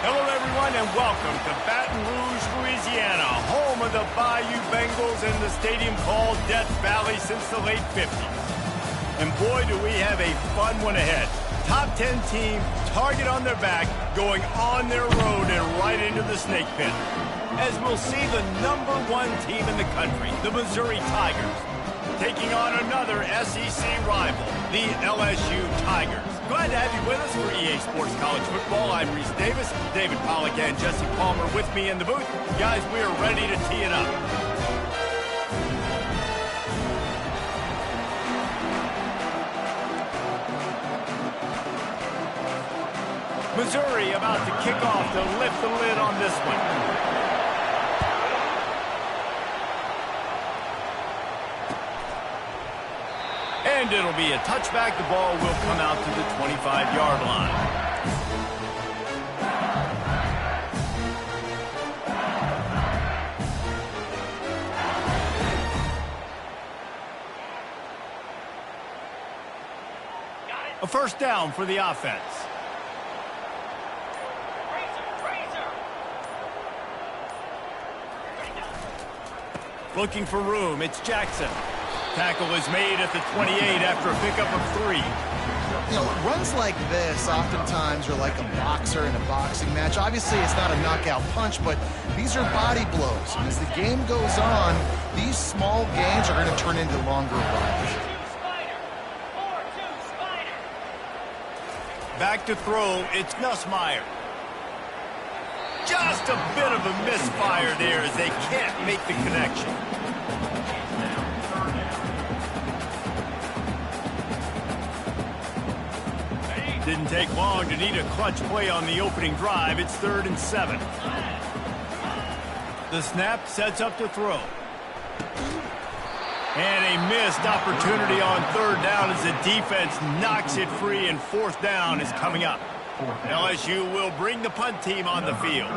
Hello, everyone, and welcome to Baton Rouge, Louisiana, home of the Bayou Bengals and the stadium called Death Valley since the late 50s. And boy, do we have a fun one ahead. Top 10 team, target on their back, going on their road and right into the snake pit. As we'll see the #1 team in the country, the Missouri Tigers, taking on another SEC rival, the LSU Tigers. Glad to have you with us for EA Sports College Football. I'm Reese Davis, David Pollack and Jesse Palmer with me in the booth. Guys, we are ready to tee it up. Missouri about to kick off to lift the lid on this one. And it'll be a touchback. The ball will come out to the 25-yard line. A first down for the offense. Looking for room, it's Jackson. Tackle is made at the 28 after a pickup of 3. You know, runs like this oftentimes are like a boxer in a boxing match. Obviously, it's not a knockout punch, but these are body blows. And as the game goes on, these small gains are going to turn into longer runs. Back to throw, it's Nussmeier. Just a bit of a misfire there as they can't make the connection. Didn't take long to need a clutch play on the opening drive. It's 3rd and 7. The snap sets up to throw. And a missed opportunity on 3rd down as the defense knocks it free, and 4th down is coming up. LSU will bring the punt team on the field.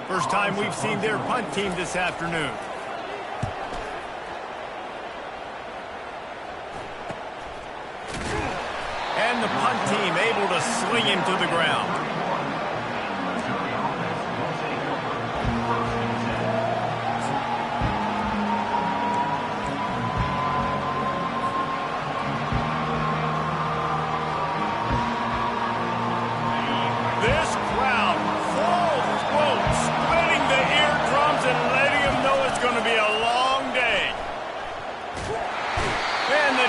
First time we've seen their punt team this afternoon. And the punt team able to sling him to the ground.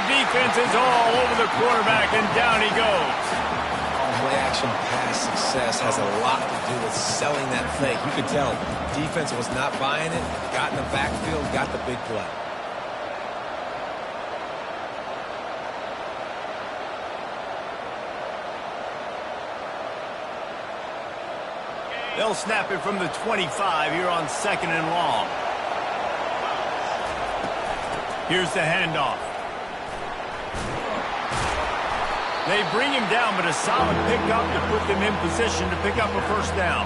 Defense is all over the quarterback, and down he goes. Play-action pass success has a lot to do with selling that fake. You could tell defense was not buying it, got in the backfield, got the big play. They'll snap it from the 25 here on 2nd and long. Here's the handoff. They bring him down, but a solid pickup to put them in position to pick up a first down.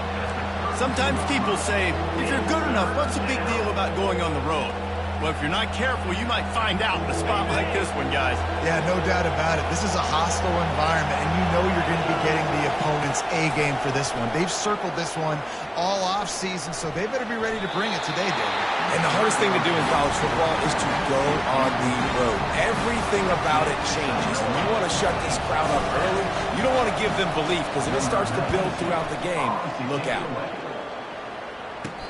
Sometimes people say, if you're good enough, what's the big deal about going on the road? Well, if you're not careful, you might find out in a spot like this one, guys. Yeah, no doubt about it. This is a hostile environment, and you know you're going to be getting the opponent's A-game for this one. They've circled this one all off-season, so they better be ready to bring it today, David. And the hardest thing to do in college football is to go on the road. Everything about it changes, and you want to shut this crowd up early. You don't want to give them belief, because if it starts to build throughout the game, look out.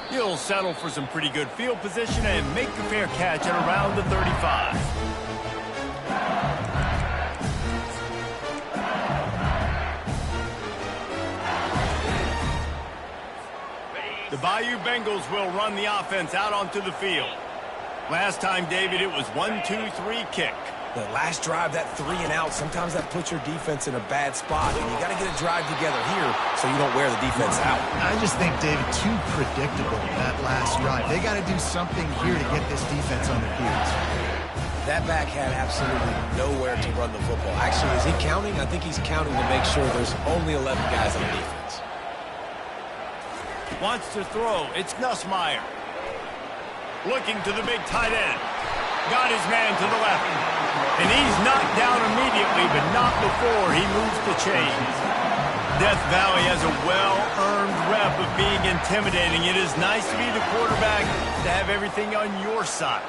He'll settle for some pretty good field position and make the fair catch at around the 35. The Bayou Bengals will run the offense out onto the field. Last time, David, it was 1-2-3 kick. The last drive, that 3 and out, sometimes that puts your defense in a bad spot, and you got to get a drive together here so you don't wear the defense out. I just think, David, too predictable, that last drive. They got to do something here to get this defense on their heels. That back had absolutely nowhere to run the football. Actually, is he counting? I think he's counting to make sure there's only 11 guys on the defense. Wants to throw. It's Nussmeier. Looking to the big tight end. Got his man to the left. And he's knocked down immediately, but not before he moves the chains. Death Valley has a well-earned rep of being intimidating. It is nice to be the quarterback, to have everything on your side.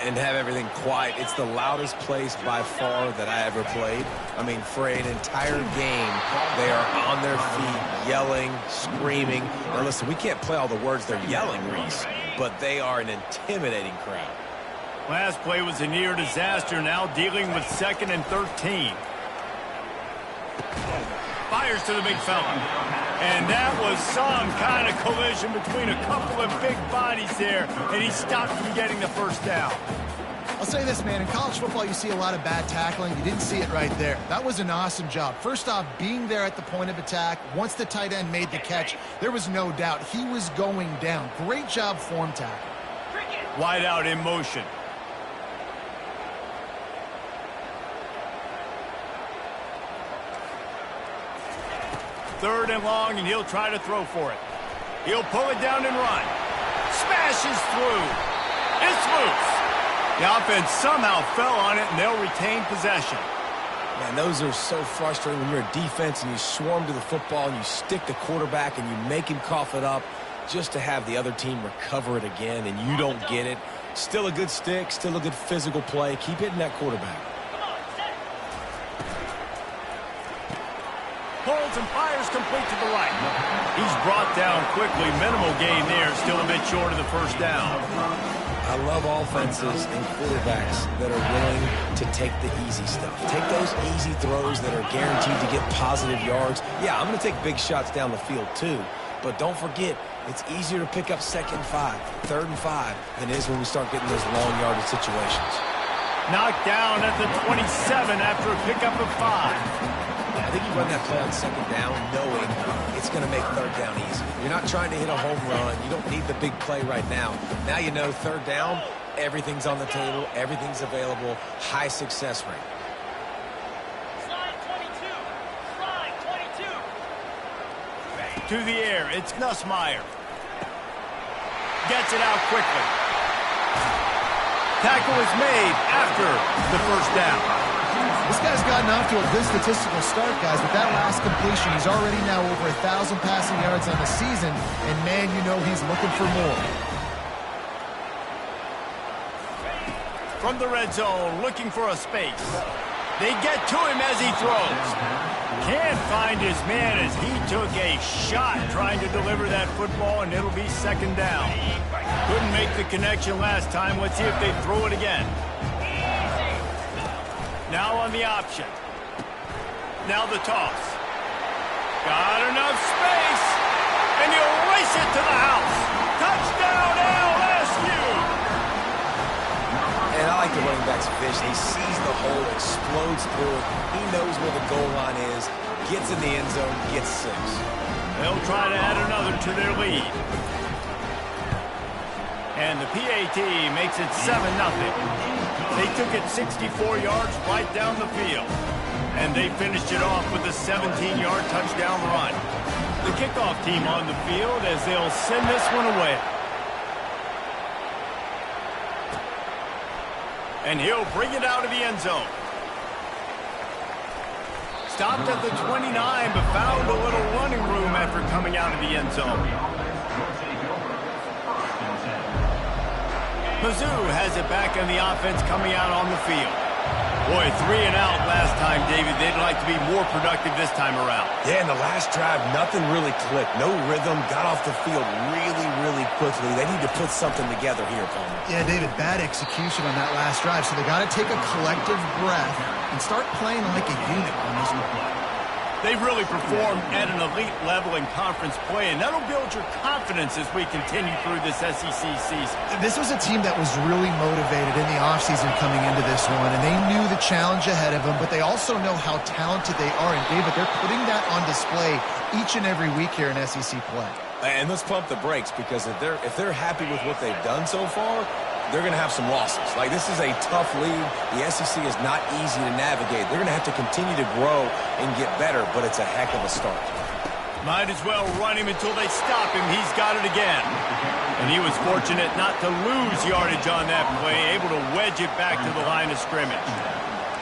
And have everything quiet. It's the loudest place by far that I ever played. I mean, for an entire game, they are on their feet, yelling, screaming. Now listen, we can't play all the words they're yelling, Reese, but they are an intimidating crowd. Last play was a near disaster, now dealing with 2nd and 13. Fires to the big fella. And that was some kind of collision between a couple of big bodies there, and he stopped from getting the first down. I'll say this, man. In college football, you see a lot of bad tackling. You didn't see it right there. That was an awesome job. First off, being there at the point of attack. Once the tight end made the catch, there was no doubt he was going down. Great job form tackle. Wide out in motion. Third and long, and he'll try to throw for it. He'll pull it down and run. Smashes through. It's loose. The offense somehow fell on it, and they'll retain possession. Man, those are so frustrating when you're a defense and you swarm to the football and you stick the quarterback and you make him cough it up just to have the other team recover it again, and you don't get it. Still a good stick, still a good physical play. Keep hitting that quarterback. Pulls and fires complete to the right. He's brought down quickly. Minimal gain there. Still a bit short of the first down. I love offenses and quarterbacks that are willing to take the easy stuff. Take those easy throws that are guaranteed to get positive yards. Yeah, I'm going to take big shots down the field too. But don't forget, it's easier to pick up 2nd and 5, 3rd and 5 than it is when we start getting those long yardage situations. Knocked down at the 27 after a pickup of 5. I think you run that play on 2nd down knowing it's going to make 3rd down easy. You're not trying to hit a home run. You don't need the big play right now. Now you know 3rd down, everything's on the table, everything's available, high success rate. Slide 22. To the air, it's Nussmeier. Gets it out quickly. Tackle is made after the first down. This guy's gotten off to a good statistical start, guys. With that last completion, he's already now over 1,000 passing yards on the season, and man, you know he's looking for more. From the red zone, looking for a space. They get to him as he throws. Can't find his man as he took a shot trying to deliver that football, and it'll be 2nd down. Couldn't make the connection last time. Let's see if they throw it again. Now on the option. Now the toss. Got enough space. And he'll race it to the house. Touchdown, LSU. And I like the running back's vision. He sees the hole, explodes through it. He knows where the goal line is, gets in the end zone, gets 6. They'll try to add another to their lead. And the PAT makes it 7-0. They took it 64 yards right down the field. And they finished it off with a 17-yard touchdown run. The kickoff team on the field as they'll send this one away. And he'll bring it out of the end zone. Stopped at the 29, but found a little running room after coming out of the end zone. Mizzou has it back on the offense coming out on the field. Boy, 3 and out last time, David. They'd like to be more productive this time around. Yeah, in the last drive, nothing really clicked. No rhythm, got off the field really quickly. They need to put something together here, Palmer. Yeah, David, bad execution on that last drive, so they got to take a collective breath and start playing like a unit on this one. They've really performed at an elite level in conference play, and that'll build your confidence as we continue through this SEC season. This was a team that was really motivated in the offseason coming into this one, and they knew the challenge ahead of them, but they also know how talented they are. And, David, they're putting that on display each and every week here in SEC play. And let's pump the brakes, because if they're happy with what they've done so far, they're going to have some losses. Like, this is a tough league. The SEC is not easy to navigate. They're going to have to continue to grow and get better, but it's a heck of a start. Might as well run him until they stop him. He's got it again. And he was fortunate not to lose yardage on that play, able to wedge it back to the line of scrimmage.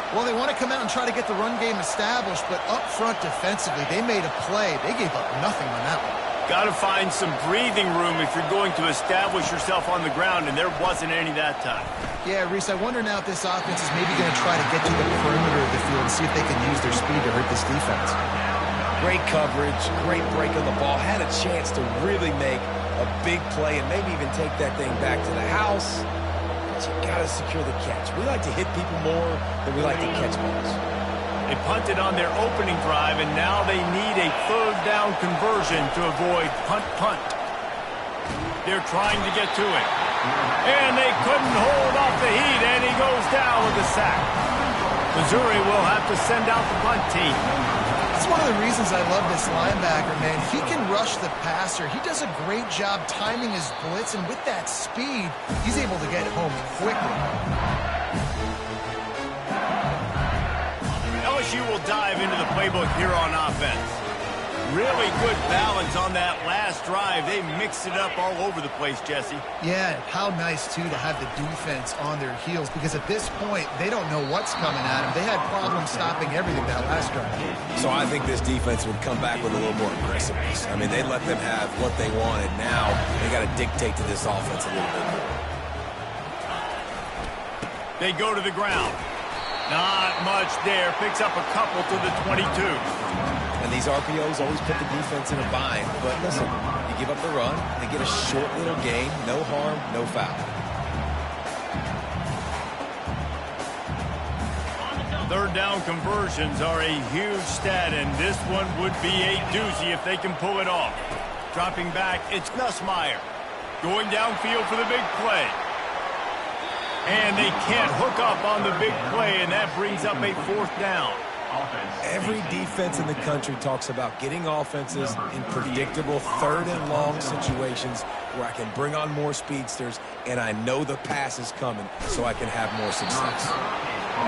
Well, they want to come out and try to get the run game established, but up front defensively, they made a play. They gave up nothing on that one. Got to find some breathing room if you're going to establish yourself on the ground, and there wasn't any that time. Yeah, Reese, I wonder now if this offense is maybe going to try to get to the perimeter of the field and see if they can use their speed to hurt this defense. Great coverage, great break on the ball. Had a chance to really make a big play and maybe even take that thing back to the house. But you got to secure the catch. We like to hit people more than we like to catch balls. They punted on their opening drive, and now they need a third down conversion to avoid punt. They're trying to get to it. And they couldn't hold off the heat, and he goes down with a sack. Missouri will have to send out the punt team. That's one of the reasons I love this linebacker, man. He can rush the passer. He does a great job timing his blitz, and with that speed, he's able to get home quickly. LSU will dive into the playbook here on offense. Really good balance on that last drive. They mixed it up all over the place, Jesse. Yeah, how nice, too, to have the defense on their heels, because at this point, they don't know what's coming at them. They had problems stopping everything that last drive. So I think this defense would come back with a little more aggressiveness. I mean, they let them have what they wanted. Now they got to dictate to this offense a little bit more. They go to the ground. Not much there. Picks up a couple to the 22. And these RPOs always put the defense in a bind. But listen, you give up the run, they get a short little gain, no harm, no foul. Third down conversions are a huge stat, and this one would be a doozy if they can pull it off. Dropping back, it's Nussmeier. Going downfield for the big play. And they can't hook up on the big play, and that brings up a fourth down. Every defense in the country talks about getting offenses in predictable third and long situations where I can bring on more speedsters and I know the pass is coming so I can have more success.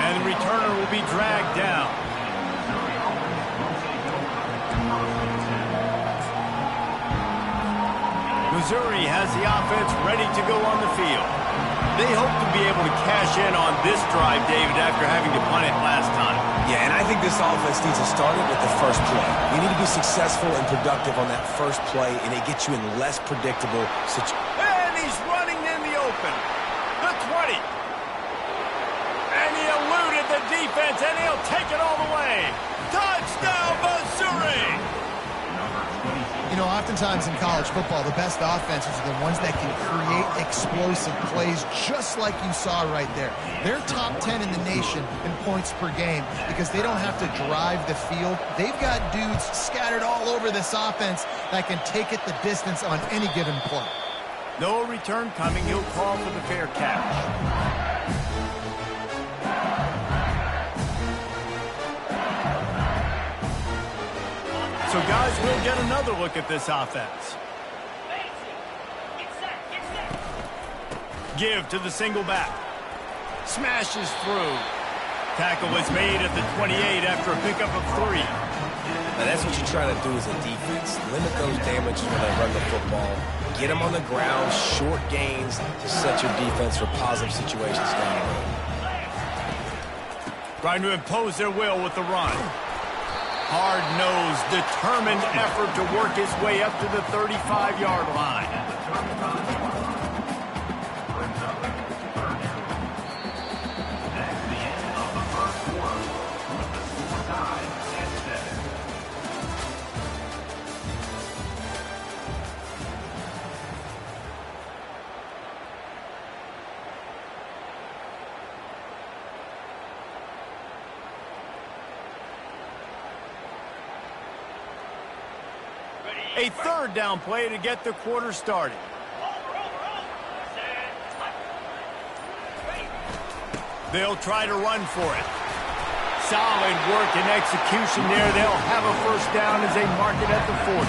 And the returner will be dragged down. Missouri has the offense ready to go on the field. They hope to be able to cash in on this drive, David, after having to punt it last time. Yeah, and I think this offense needs to start it with the first play. You need to be successful and productive on that first play, and it gets you in less predictable situations. And he's running in the open. The 20. And he eluded the defense, and he'll take it all the way. Touchdown, Missouri! You know, oftentimes in college football, the best offenses are the ones that can create explosive plays just like you saw right there. They're top 10 in the nation in points per game because they don't have to drive the field. They've got dudes scattered all over this offense that can take it the distance on any given play. No return coming. He'll call for the fair catch. So, guys, we'll get another look at this offense. Give to the single back. Smashes through. Tackle was made at the 28 after a pickup of 3. Now that's what you try to do as a defense. Limit those damages when they run the football. Get them on the ground, short gains to set your defense for positive situations down the road. Trying to impose their will with the run. Hard-nosed, determined effort to work his way up to the 35-yard line. A third down play to get the quarter started. They'll try to run for it. Solid work and execution there. They'll have a first down as they mark it at the 40.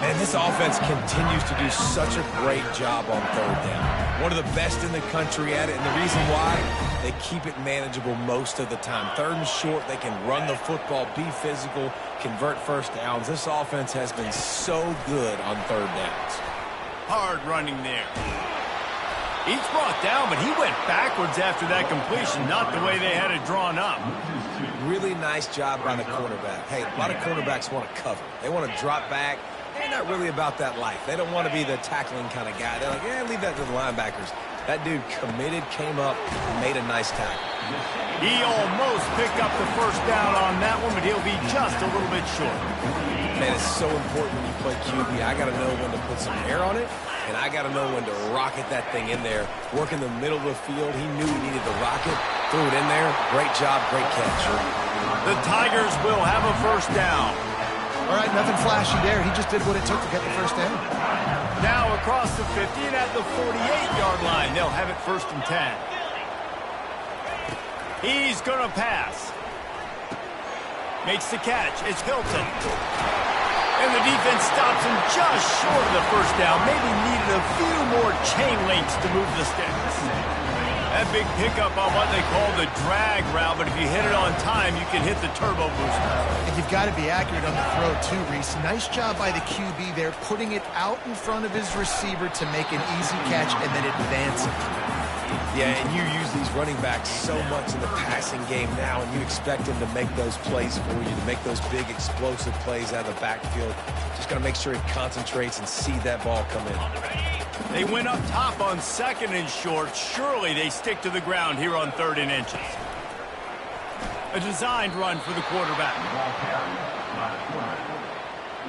And this offense continues to do such a great job on third down. One of the best in the country at it, and the reason why, they keep it manageable most of the time. Third and short, they can run the football, be physical, convert first downs. This offense has been so good on third downs. Hard running there. He's brought down, but he went backwards after that completion, not the way they had it drawn up. Really nice job by the quarterback. Hey, a lot of quarterbacks want to cover. They want to drop back. They're not really about that life. They don't want to be the tackling kind of guy. They're like, yeah, leave that to the linebackers. That dude committed, came up, and made a nice tackle. He almost picked up the first down on that one, but he'll be just a little bit short. Man, it's so important when you play QB. I got to know when to put some air on it, and I got to know when to rocket that thing in there. Work in the middle of the field. He knew he needed the rocket. Threw it in there. Great job, great catch. The Tigers will have a first down. All right, nothing flashy there. He just did what it took to get the first down. Now across the 50 and at the 48-yard line. They'll have it first and 10. He's going to pass. Makes the catch. It's Hilton. And the defense stops him just short of the first down. Maybe needed a few more chain links to move the sticks. That big pickup on what they call the drag route, but if you hit it on time, you can hit the turbo booster. And you've got to be accurate on the throw, too, Reese. Nice job by the QB there, putting it out in front of his receiver to make an easy catch and then advance it. Yeah, and you use these running backs so much in the passing game now, and you expect them to make those plays for you, to make those big explosive plays out of the backfield. Just got to make sure he concentrates and see that ball come in. They went up top on 2nd and short. Surely they stick to the ground here on 3rd and inches. A designed run for the quarterback.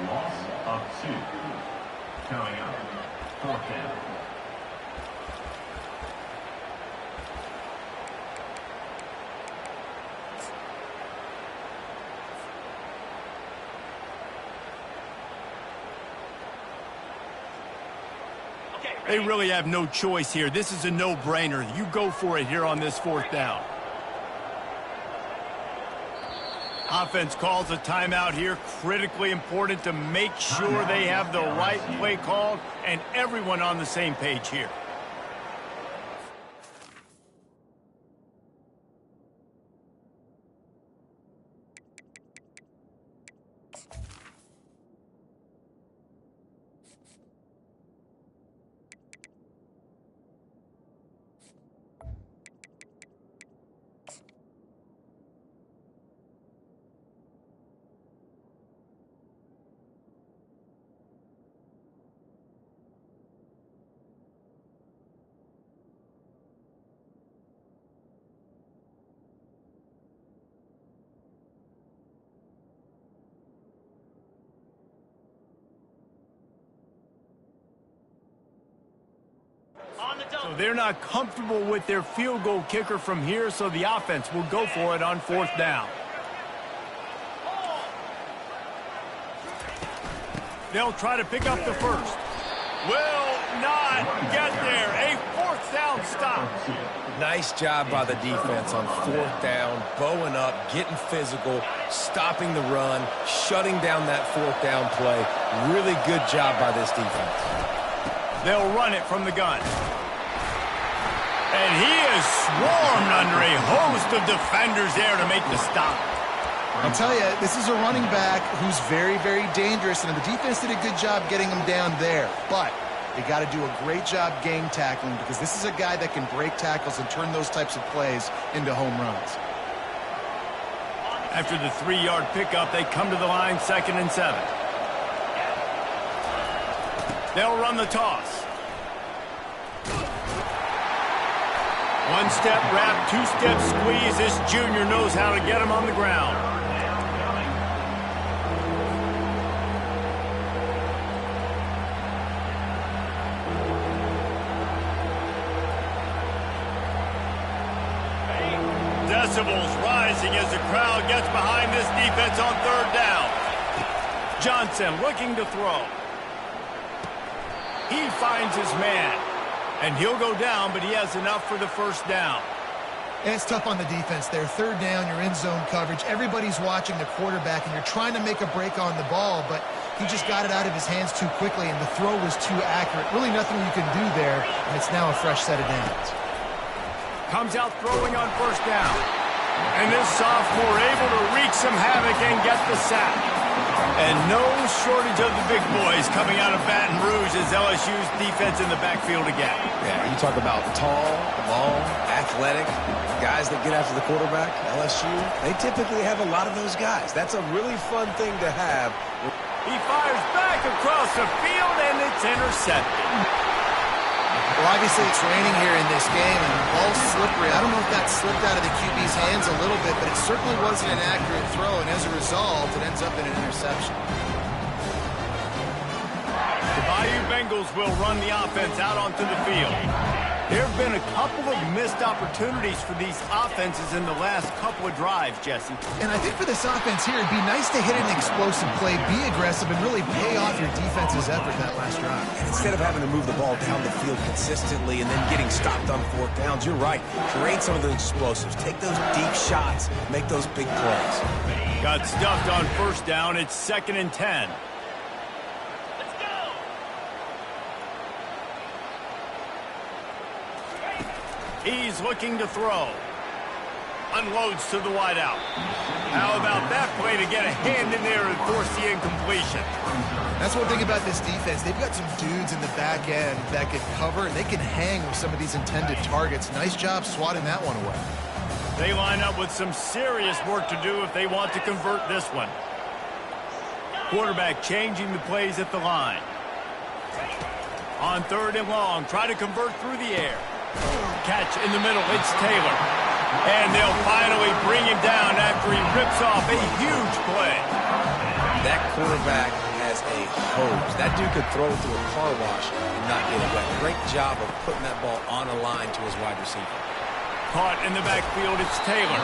Loss of 2. Coming up, 4th down. They really have no choice here. This is a no-brainer. You go for it here on this 4th down. Offense calls a timeout here. Critically important to make sure they have the right play called and everyone on the same page here. So they're not comfortable with their field goal kicker from here, so the offense will go for it on 4th down. They'll try to pick up the first. Will not get there. A 4th down stop. Nice job by the defense on 4th down, bowing up, getting physical, stopping the run, shutting down that 4th down play. Really good job by this defense. They'll run it from the gun. And he is swarmed under a host of defenders there to make the stop. I'll tell you, this is a running back who's very, very dangerous, and the defense did a good job getting him down there. But they got to do a great job game tackling because this is a guy that can break tackles and turn those types of plays into home runs. After the 3-yard pickup, they come to the line 2nd and 7. They'll run the toss. 1-step wrap, 2-step squeeze. This junior knows how to get him on the ground. Decibels rising as the crowd gets behind this defense on 3rd down. Johnson looking to throw. He finds his man. And he'll go down, but he has enough for the first down. And it's tough on the defense there. 3rd down, you're in zone coverage. Everybody's watching the quarterback, and you're trying to make a break on the ball, but he just got it out of his hands too quickly, and the throw was too accurate. Really nothing you can do there, and it's now a fresh set of downs. Comes out throwing on 1st down. And this sophomore able to wreak some havoc and get the sack. And no shortage of the big boys coming out of Baton Rouge as LSU's defense in the backfield again. Yeah, you talk about tall, long, athletic, guys that get after the quarterback, LSU, they typically have a lot of those guys. That's a really fun thing to have. He fires back across the field, and it's intercepted. Well, obviously it's raining here in this game, and the ball's slippery. I don't know if that slipped out of the QB's hands a little bit, but it certainly wasn't an accurate throw, and as a result, it ends up in an interception. The Bayou Bengals will run the offense out onto the field. There have been a couple of missed opportunities for these offenses in the last couple of drives, Jesse. And I think for this offense here, it'd be nice to hit an explosive play, be aggressive, and really pay off your defense's effort that last drive. And instead of having to move the ball down the field consistently and then getting stopped on fourth downs, you're right. Create some of those explosives. Take those deep shots. Make those big plays. Got stuffed on first down. It's 2nd and 10. Let's go. He's looking to throw. Unloads to the wideout. How about that play to get a hand in there and force the incompletion? That's one thing about this defense. They've got some dudes in the back end that can cover, and they can hang with some of these intended targets. Nice job swatting that one away. They line up with some serious work to do if they want to convert this one. Quarterback changing the plays at the line. On 3rd and long, try to convert through the air. Catch in the middle, it's Taylor. And they'll finally bring him down after he rips off a huge play. That quarterback has a hose. That dude could throw it through a car wash and not get it wet. Great job of putting that ball on a line to his wide receiver. Caught in the backfield, it's Taylor.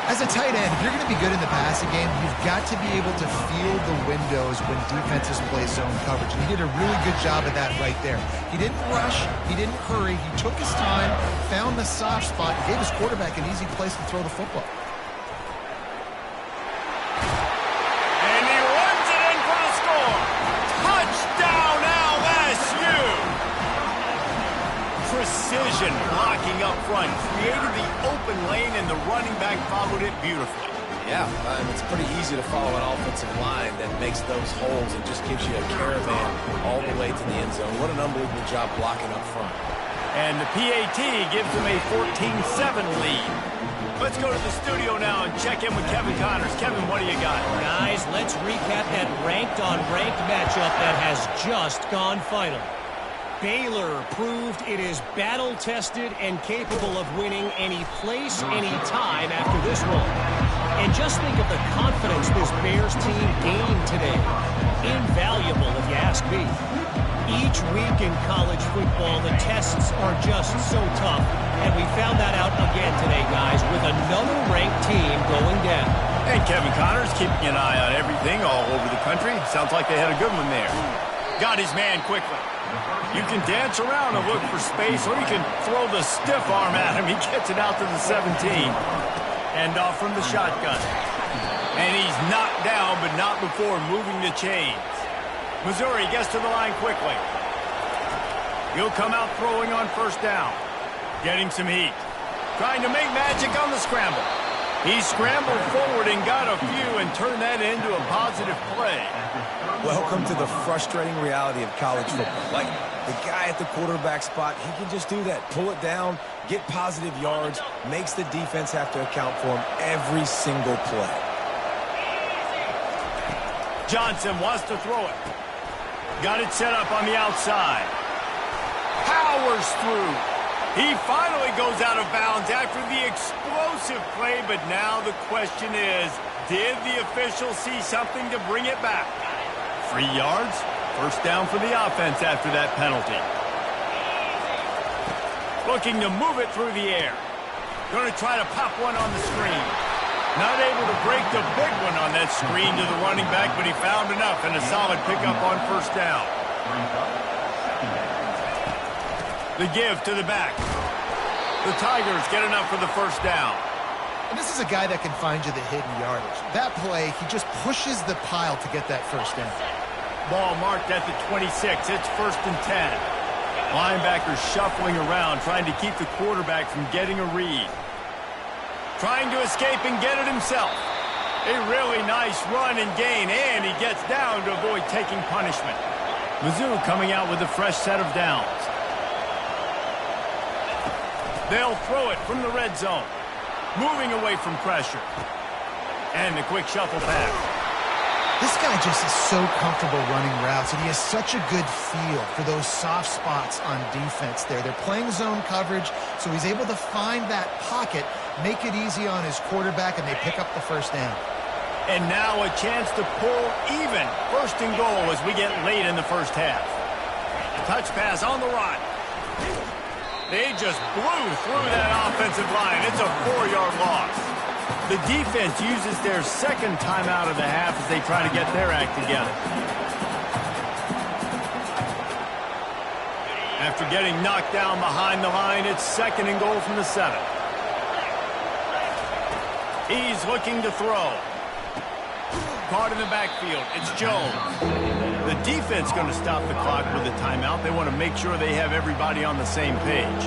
As a tight end, if you're going to be good in the passing game, you've got to be able to feel the windows when defenses play zone coverage. And he did a really good job of that right there. He didn't rush. He didn't hurry. He took his time, found the soft spot, and gave his quarterback an easy place to throw the football. And he runs it in for the score. Touchdown, LSU! Precision blocking up front. Created the open lane, and the running back followed it beautifully. Yeah, it's pretty easy to follow an offensive line that makes those holes and just gives you a caravan all the way to the end zone. What an unbelievable job blocking up front. And the PAT gives them a 14-7 lead. Let's go to the studio now and check in with Kevin Connors. Kevin, what do you got? Guys, let's recap that ranked-on-ranked matchup that has just gone final. Baylor proved it is battle-tested and capable of winning any place, any time after this one. And just think of the confidence this Bears team gained today. Invaluable, if you ask me. Each week in college football, the tests are just so tough. And we found that out again today, guys, with another ranked team going down. And Kevin Connors keeping an eye on everything all over the country. Sounds like they had a good one there. Got his man quickly. You can dance around and look for space, or you can throw the stiff arm at him. He gets it out to the 17. Hand off from the shotgun. And he's knocked down, but not before moving the chains. Missouri gets to the line quickly. He'll come out throwing on first down. Getting some heat. Trying to make magic on the scramble. He scrambled forward and got a few and turned that into a positive play. Welcome to the frustrating reality of college football. Like, the guy at the quarterback spot, he can just do that. Pull it down, get positive yards, makes the defense have to account for him every single play. Johnson wants to throw it. Got it set up on the outside. Powers through. He finally goes out of bounds after the explosive play, but now the question is, did the official see something to bring it back? 3 yards, first down for the offense after that penalty. Looking to move it through the air. Going to try to pop one on the screen. Not able to break the big one on that screen to the running back, but he found enough and a solid pickup on first down. The give to the back. The Tigers get enough for the first down. And this is a guy that can find you the hidden yardage. That play, he just pushes the pile to get that first down. Ball marked at the 26. It's 1st and 10. Linebackers shuffling around, trying to keep the quarterback from getting a read. Trying to escape and get it himself. A really nice run and gain, and he gets down to avoid taking punishment. Mizzou coming out with a fresh set of downs. They'll throw it from the red zone. Moving away from pressure. And the quick shuffle pass. This guy just is so comfortable running routes, and he has such a good feel for those soft spots on defense there. They're playing zone coverage, so he's able to find that pocket, make it easy on his quarterback, and they pick up the first down. And now a chance to pull even. First and goal as we get late in the first half. Touch pass on the run. They just blew through that offensive line. It's a 4-yard loss. The defense uses their second timeout of the half as they try to get their act together. After getting knocked down behind the line, it's second and goal from the 7. He's looking to throw. Caught in the backfield. It's Jones. The defense going to stop the clock with a timeout. They want to make sure they have everybody on the same page.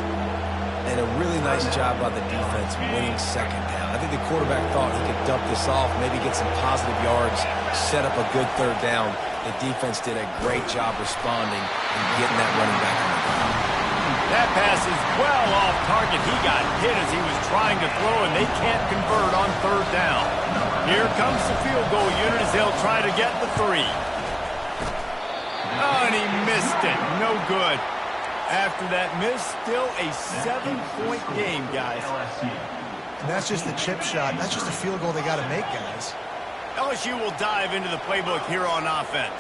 And a really nice job by the defense winning second down. I think the quarterback thought he could dump this off, maybe get some positive yards, set up a good third down. The defense did a great job responding and getting that running back on the ground. That pass is well off target. He got hit as he was trying to throw, and they can't convert on third down. Here comes the field goal unit as they'll try to get the 3. Oh, and he missed it. No good. After that miss, still a 7-point game, guys. And that's just the chip shot. That's just a field goal they got to make, guys. LSU will dive into the playbook here on offense.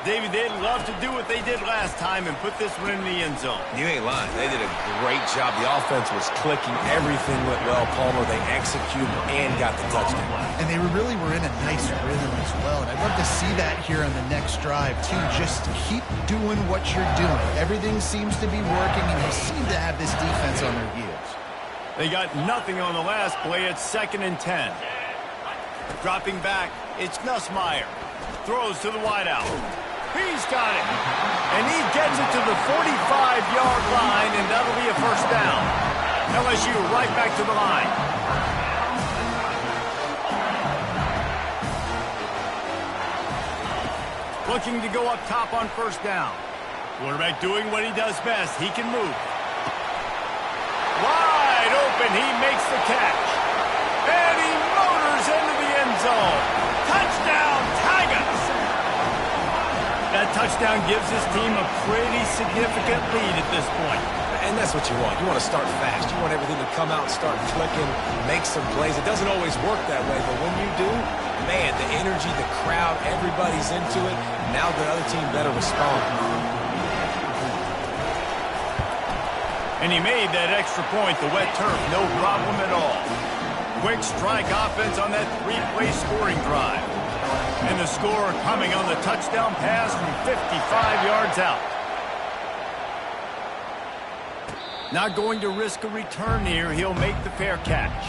David, they'd love to do what they did last time and put this one in the end zone. You ain't lying. They did a great job. The offense was clicking. Everything went well, Palmer. They executed and got the touchdown. And they really were in a nice rhythm as well. And I'd love to see that here on the next drive, too. Just keep doing what you're doing. Everything seems to be working, and you seem to have this defense on their heels. They got nothing on the last play. It's 2nd and 10. Dropping back, it's Nussmeier. Throws to the wideout. He's got it. And he gets it to the 45-yard line, and that'll be a first down. LSU right back to the line. Looking to go up top on first down. Quarterback doing what he does best. He can move. Wide open. He makes the catch. And he motors into the end zone. Touchdown, Tigers! That touchdown gives his team a pretty significant lead at this point. And that's what you want. You want to start fast. You want everything to come out and start clicking, make some plays. It doesn't always work that way, but when you do, man, the energy, the crowd, everybody's into it. Now the other team better respond. And he made that extra point, the wet turf, no problem at all. Quick strike offense on that 3-play scoring drive. And the score coming on the touchdown pass from 55 yards out. Not going to risk a return here. He'll make the fair catch.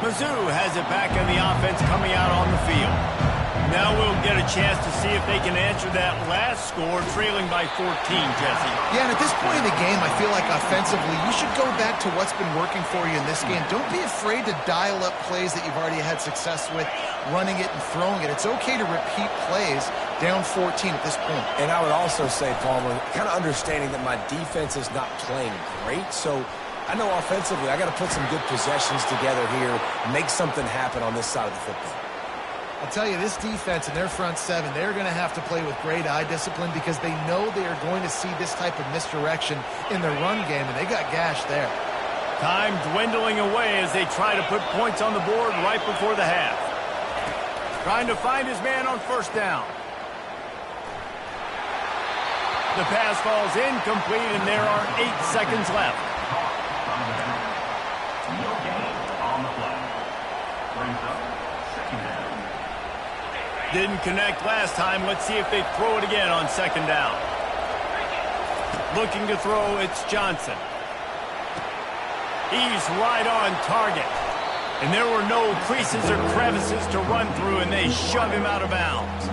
Mizzou has it back in the offense coming out on the field. Now we'll get a chance to see if they can answer that last score, trailing by 14, Jesse. Yeah, and at this point in the game, I feel like offensively, you should go back to what's been working for you in this game. Don't be afraid to dial up plays that you've already had success with, running it and throwing it. It's okay to repeat plays down 14 at this point. And I would also say, Palmer, kind of understanding that my defense is not playing great, so I know offensively I got to put some good possessions together here, make something happen on this side of the football. I'll tell you, this defense and their front 7, they're going to have to play with great eye discipline because they know they are going to see this type of misdirection in their run game, and they got gashed there. Time dwindling away as they try to put points on the board right before the half. Trying to find his man on first down. The pass falls incomplete, and there are 8 seconds left. No gain on the play. Brings up second down. Didn't connect last time. Let's see if they throw it again on second down. Looking to throw, it's Johnson. He's right on target. And there were no creases or crevices to run through, and they shove him out of bounds.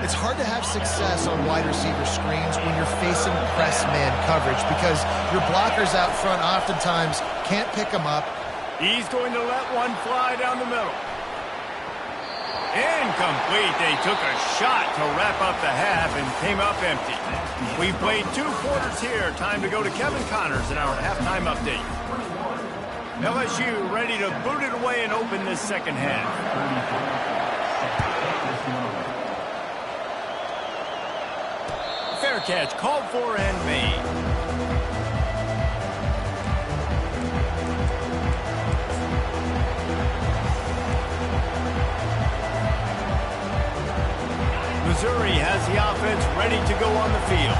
It's hard to have success on wide receiver screens when you're facing press man coverage because your blockers out front oftentimes can't pick them up. He's going to let one fly down the middle. Incomplete. They took a shot to wrap up the half and came up empty. We've played 2 quarters here. Time to go to Kevin Connors in our halftime update. LSU ready to boot it away and open this second half. Fair catch called for and made. Missouri has the offense ready to go on the field.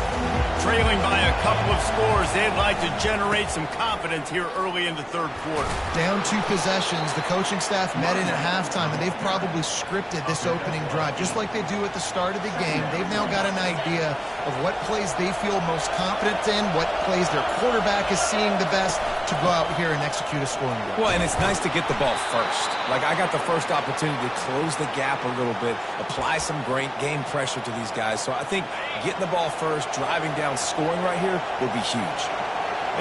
Trailing by a couple of scores, they'd like to generate some confidence here early in the third quarter. Down 2 possessions, the coaching staff met in at halftime, and they've probably scripted this opening drive. Just like they do at the start of the game, they've now got an idea of what plays they feel most confident in, what plays their quarterback is seeing the best to go out here and execute a scoring drive. Well, and it's nice to get the ball first. Like, I got the first opportunity to close the gap a little bit, apply some great game pressure to these guys. So I think getting the ball first, driving down, scoring right here will be huge.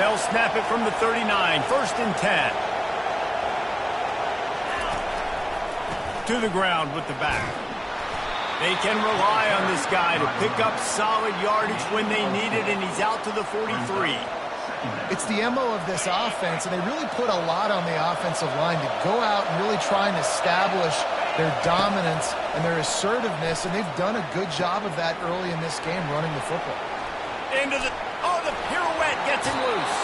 They'll snap it from the 39, 1st and 10. To the ground with the back. They can rely on this guy to pick up solid yardage when they need it, and he's out to the 43. It's the MO of this offense, and they really put a lot on the offensive line to go out and really try and establish their dominance and their assertiveness, and they've done a good job of that early in this game running the football. The pirouette gets him loose.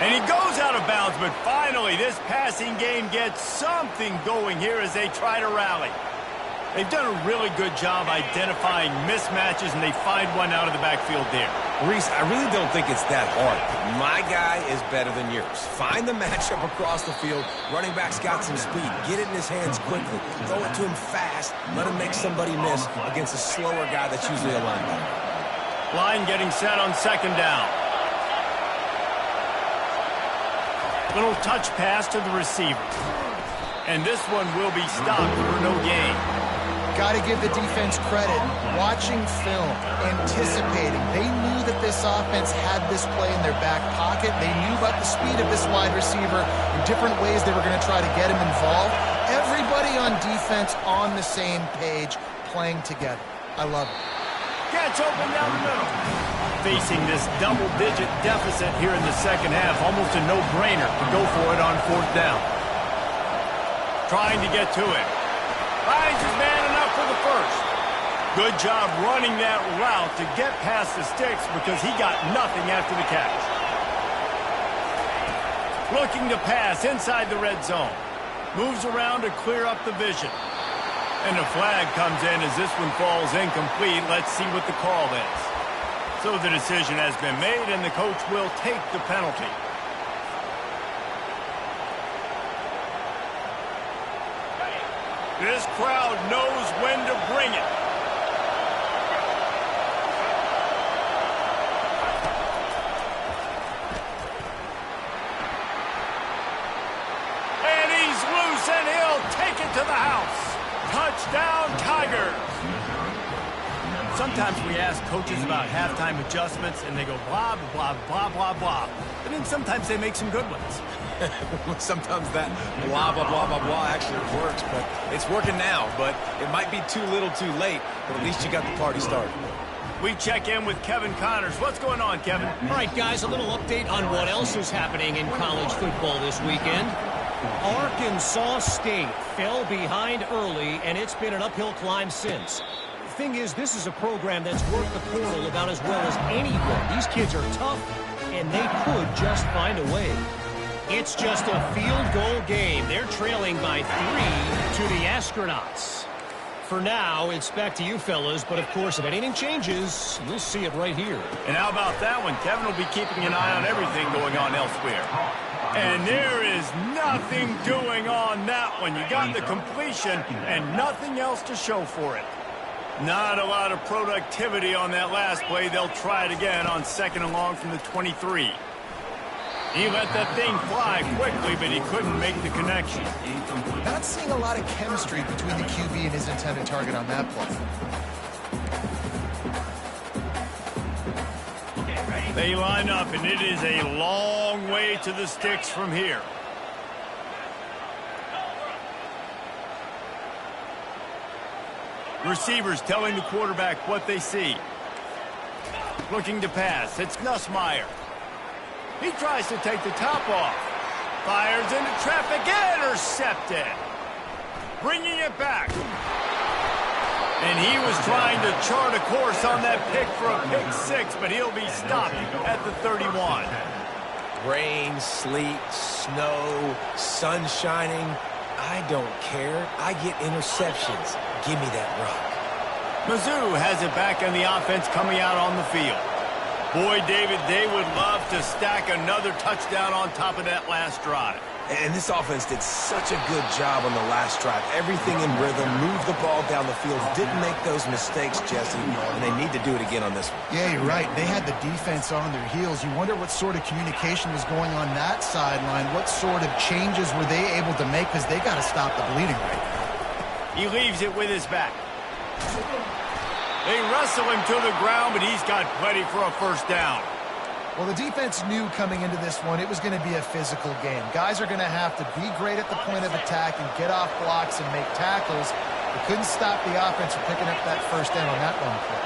And he goes out of bounds, but finally this passing game gets something going here as they try to rally. They've done a really good job identifying mismatches, and they find one out of the backfield there. Reese, I really don't think it's that hard. My guy is better than yours. Find the matchup across the field. Running back's got some speed. Get it in his hands quickly. Throw it to him fast. Let him make somebody miss against a slower guy that's usually a linebacker. Line getting set on 2nd down. Little touch pass to the receiver. And this one will be stopped for no gain. Got to give the defense credit. Watching film, anticipating. They knew that this offense had this play in their back pocket. They knew about the speed of this wide receiver and different ways they were going to try to get him involved. Everybody on defense on the same page, playing together. I love it. Gets open down the middle. Facing this double-digit deficit here in the second half, almost a no-brainer to go for it on 4th down. Trying to get to it. Finds his man enough for the first. Good job running that route to get past the sticks because he got nothing after the catch. Looking to pass inside the red zone. Moves around to clear up the vision. And a flag comes in as this one falls incomplete. Let's see what the call is. So the decision has been made, and the coach will take the penalty. This crowd knows when to bring it. And he's loose, and he'll take it to the house. Touchdown, Tigers. Sometimes we ask coaches about halftime adjustments, and they go blah, blah, blah, blah, blah. And then sometimes they make some good ones. Sometimes that blah, blah, blah, blah, blah actually works, but it's working now. But it might be too little too late, but at least you got the party started. We check in with Kevin Connors. What's going on, Kevin? All right, guys, a little update on what else is happening in college football this weekend. Arkansas State fell behind early, and it's been an uphill climb since. The thing is, this is a program that's worked the portal about as well as anyone. These kids are tough, and they could just find a way. It's just a field goal game. They're trailing by 3 to the Astronauts. For now, it's back to you fellas, but of course, if anything changes, you'll see it right here. And how about that one? Kevin will be keeping an eye on everything going on elsewhere. And there is nothing doing on that one. You got the completion and nothing else to show for it. Not a lot of productivity on that last play. They'll try it again on 2nd and long from the 23. He let that thing fly quickly, but he couldn't make the connection. Not seeing a lot of chemistry between the QB and his intended target on that play. They line up, and it is a long way to the sticks from here. Receivers telling the quarterback what they see. Looking to pass. It's Nussmeier. He tries to take the top off. Fires into traffic. Intercepted. Bringing it back. And he was trying to chart a course on that pick for a pick six, but he'll be stopped at the 31. Rain, sleet, snow, sun shining. I don't care. I get interceptions. Give me that rock. Mizzou has it back in the offense coming out on the field. Boy, David, they would love to stack another touchdown on top of that last drive. And this offense did such a good job on the last drive. Everything in rhythm, moved the ball down the field, didn't make those mistakes, Jesse, and they need to do it again on this one. Yeah, you're right. They had the defense on their heels. You wonder what sort of communication was going on that sideline. What sort of changes were they able to make, because they got to stop the bleeding right now. He leaves it with his back. They wrestle him to the ground, but he's got plenty for a first down. Well, the defense knew coming into this one it was going to be a physical game. Guys are going to have to be great at the point of attack and get off blocks and make tackles. They couldn't stop the offense from picking up that first down on that run play.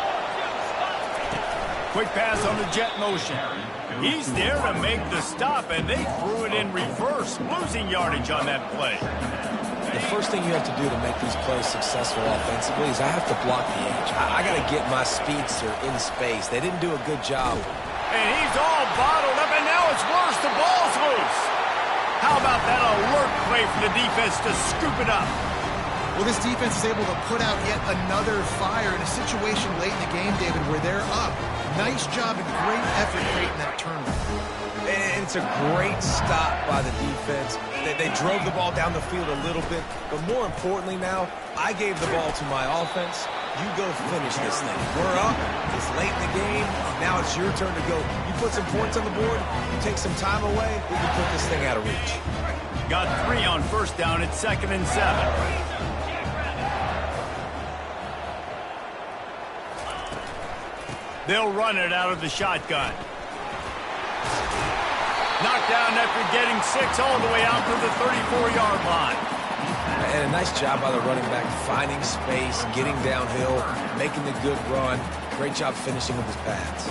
Quick pass on the jet motion. He's there to make the stop, and they threw it in reverse, losing yardage on that play. The first thing you have to do to make these plays successful offensively is I have to block the edge. I got to get my speedster in space. They didn't do a good job. And he's all bottled up, and now it's worse. The ball's loose. How about that alert play from the defense to scoop it up? Well, this defense is able to put out yet another fire in a situation late in the game, David, where they're up. Nice job and great effort creating that turnover. And it's a great stop by the defense. They drove the ball down the field a little bit, but more importantly now, I gave the ball to my offense. You go finish this thing. We're up. It's late in the game. Now it's your turn to go. You put some points on the board. You take some time away. We can put this thing out of reach. Got 3 on first down. It's 2nd and 7. They'll run it out of the shotgun. Knocked down after getting 6 all the way out to the 34-yard line. And a nice job by the running back, finding space, getting downhill, making the good run. Great job finishing with his pads.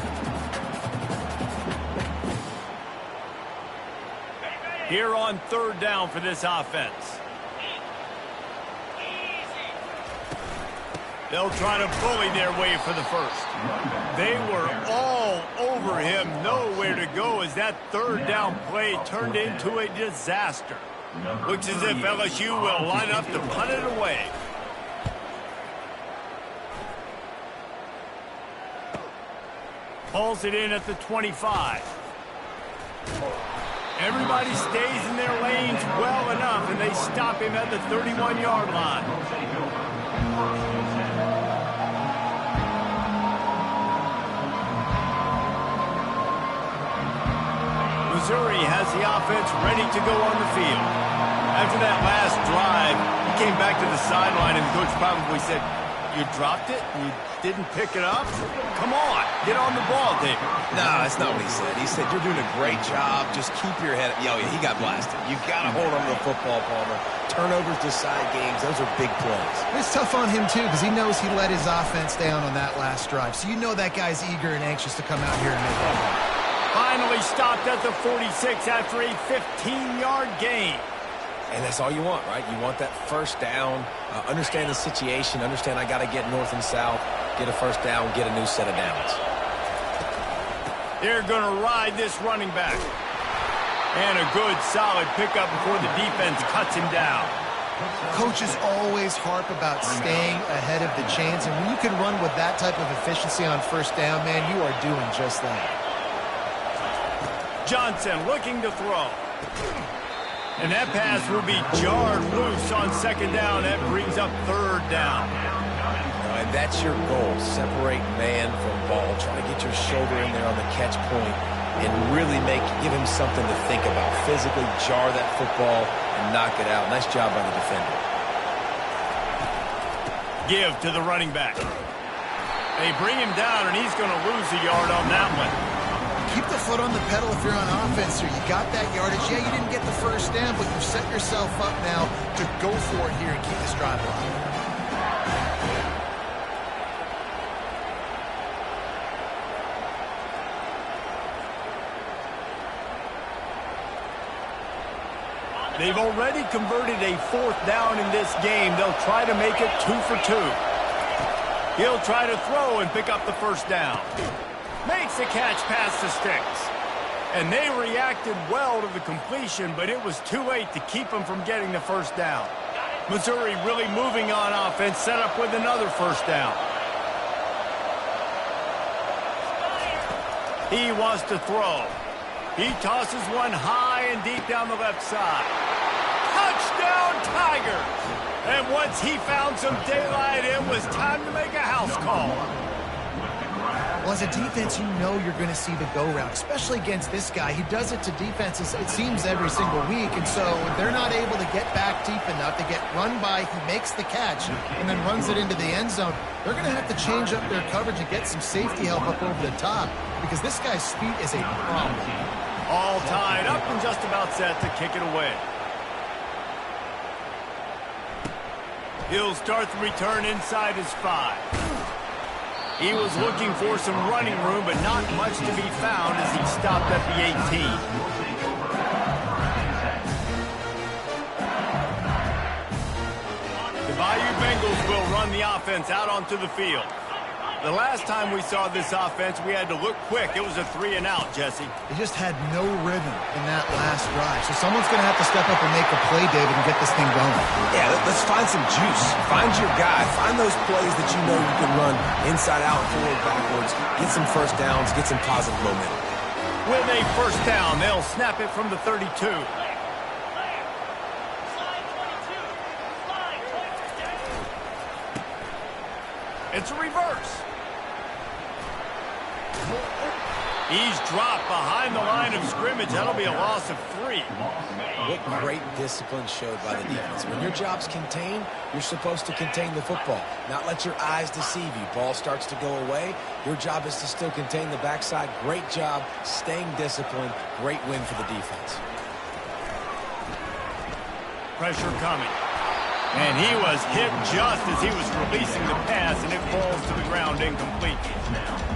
Here on 3rd down for this offense. They'll try to bully their way for the first. They were all over him, nowhere to go as that 3rd down play turned into a disaster. Looks as if LSU will line up to punt it away. Pulls it in at the 25. Everybody stays in their lanes well enough, and they stop him at the 31-yard line. Missouri has the offense ready to go on the field. After that last drive, he came back to the sideline, and the coach probably said, "You dropped it? You didn't pick it up? Come on, get on the ball, David." No, that's not what he said. He said, "You're doing a great job. Just keep your head up." Yo, he got blasted. You got to hold on to the football, Palmer. Turnovers decide games. Those are big plays. It's tough on him, too, because he knows he let his offense down on that last drive. So you know that guy's eager and anxious to come out here and make that happen. Finally stopped at the 46 after a 15-yard gain. And that's all you want, right? You want that first down, understand the situation, understand I got to get north and south, get a first down, get a new set of downs. They're going to ride this running back. And a good, solid pickup before the defense cuts him down. Coaches always harp about staying ahead of the chains, and when you can run with that type of efficiency on first down, man, you are doing just that. Johnson looking to throw. And that pass will be jarred loose on 2nd down. That brings up 3rd down. And that's your goal. Separate man from ball. Try to get your shoulder in there on the catch point and really give him something to think about. Physically jar that football and knock it out. Nice job by the defender. Give to the running back. They bring him down, and he's going to lose a yard on that one. on the pedal if you're on offense here. You got that yardage. Yeah, you didn't get the first down, but you've set yourself up now to go for it here and keep this drive alive. They've already converted a 4th down in this game. They'll try to make it 2 for 2. He'll try to throw and pick up the first down. Makes the catch past the sticks. And they reacted well to the completion, but it was too late to keep them from getting the first down. Missouri really moving on offense, set up with another first down. He wants to throw. He tosses one high and deep down the left side. Touchdown, Tigers! And once he found some daylight, it was time to make a house call. Well, as a defense, you know you're going to see the go-route, especially against this guy. He does it to defenses, it seems, every single week, and so if they're not able to get back deep enough to get run by, he makes the catch and then runs it into the end zone. They're going to have to change up their coverage and get some safety help up over the top because this guy's speed is a problem. All tied up and just about set to kick it away. He'll start the return inside his 5. He was looking for some running room, but not much to be found as he stopped at the 18. The Bayou Bengals will run the offense out onto the field. The last time we saw this offense, we had to look quick. It was a 3-and-out, Jesse. They just had no rhythm in that last drive. So someone's going to have to step up and make a play, David, and get this thing going. Yeah, let's find some juice. Find your guy. Find those plays that you know you can run inside out, forward, backwards. Get some first downs. Get some positive momentum. With a first down, they'll snap it from the 32. It's a reverse. He's dropped behind the line of scrimmage. That'll be a loss of 3. What great discipline showed by the defense. When your job's contained, you're supposed to contain the football, not let your eyes deceive you. Ball starts to go away. Your job is to still contain the backside. Great job staying disciplined. Great win for the defense. Pressure coming. And he was hit just as he was releasing the pass, and it falls to the ground incomplete.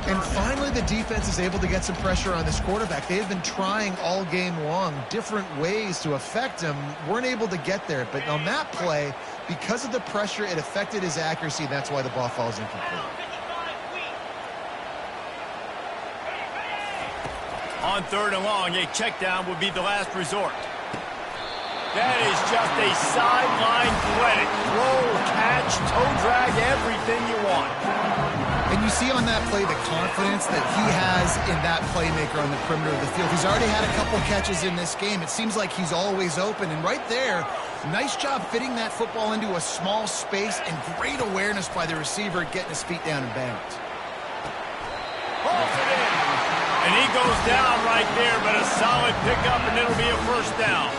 And finally, the defense is able to get some pressure on this quarterback. They've been trying all game long different ways to affect him. Weren't able to get there. But on that play, because of the pressure, it affected his accuracy. That's why the ball falls incomplete. On 3rd and long, a check down would be the last resort. That is just a sideline play. Throw, catch, toe drag, everything you want. And you see on that play the confidence that he has in that playmaker on the perimeter of the field. He's already had a couple catches in this game. It seems like he's always open. And right there, nice job fitting that football into a small space and great awareness by the receiver getting his feet down in bounds. Pulls it in. And he goes down right there, but a solid pickup, and it'll be a first down.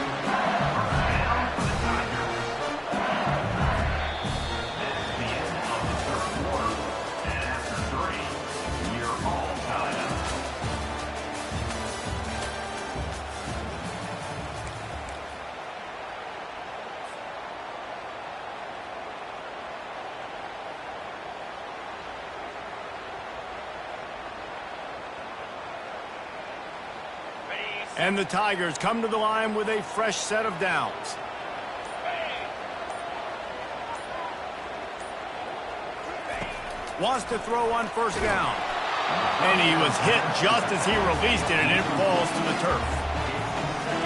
And the Tigers come to the line with a fresh set of downs. Wants to throw on first down. And he was hit just as he released it, and it falls to the turf.